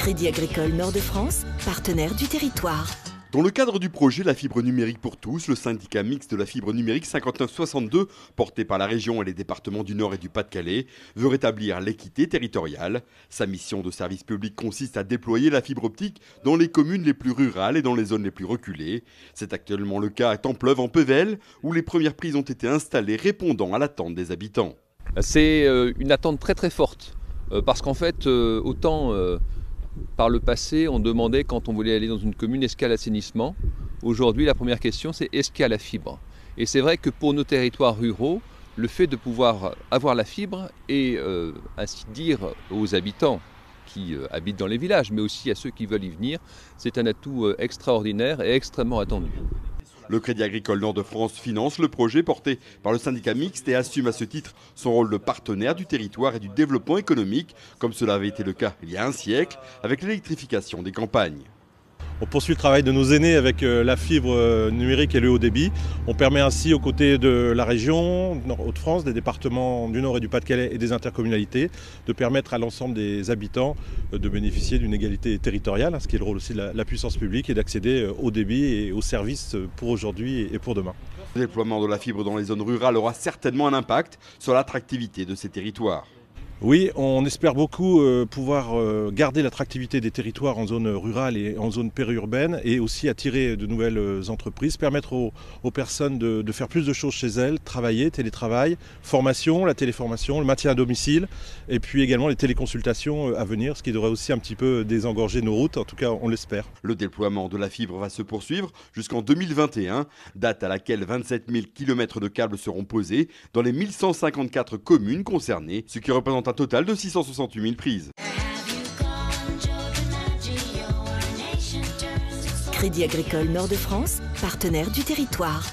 Crédit Agricole Nord-de-France, partenaire du territoire. Dans le cadre du projet La fibre numérique pour tous, le syndicat mixte de la fibre numérique 5962, porté par la région et les départements du Nord et du Pas-de-Calais, veut rétablir l'équité territoriale. Sa mission de service public consiste à déployer la fibre optique dans les communes les plus rurales et dans les zones les plus reculées. C'est actuellement le cas à Templeuve en Pévèle, où les premières prises ont été installées répondant à l'attente des habitants. C'est une attente très très forte, parce qu'en fait, autant par le passé, on demandait quand on voulait aller dans une commune, est-ce qu'il y a l'assainissement? Aujourd'hui, la première question, c'est est-ce qu'il y a la fibre? Et c'est vrai que pour nos territoires ruraux, le fait de pouvoir avoir la fibre et ainsi dire aux habitants qui habitent dans les villages, mais aussi à ceux qui veulent y venir, c'est un atout extraordinaire et extrêmement attendu. Le Crédit Agricole Nord-de-France finance le projet porté par le syndicat mixte et assume à ce titre son rôle de partenaire du territoire et du développement économique, comme cela avait été le cas il y a un siècle avec l'électrification des campagnes. On poursuit le travail de nos aînés avec la fibre numérique et le haut débit. On permet ainsi aux côtés de la région, Hauts-de-France, des départements du Nord et du Pas-de-Calais et des intercommunalités, de permettre à l'ensemble des habitants de bénéficier d'une égalité territoriale, ce qui est le rôle aussi de la puissance publique, et d'accéder au débit et aux services pour aujourd'hui et pour demain. Le déploiement de la fibre dans les zones rurales aura certainement un impact sur l'attractivité de ces territoires. Oui, on espère beaucoup pouvoir garder l'attractivité des territoires en zone rurale et en zone périurbaine, et aussi attirer de nouvelles entreprises, permettre aux personnes de faire plus de choses chez elles, travailler, télétravail, formation, la téléformation, le maintien à domicile, et puis également les téléconsultations à venir, ce qui devrait aussi un petit peu désengorger nos routes, en tout cas on l'espère. Le déploiement de la fibre va se poursuivre jusqu'en 2021, date à laquelle 27 000 km de câbles seront posés dans les 1154 communes concernées, ce qui représente un total de 668 000 prises. Crédit Agricole Nord-de-France, partenaire du territoire.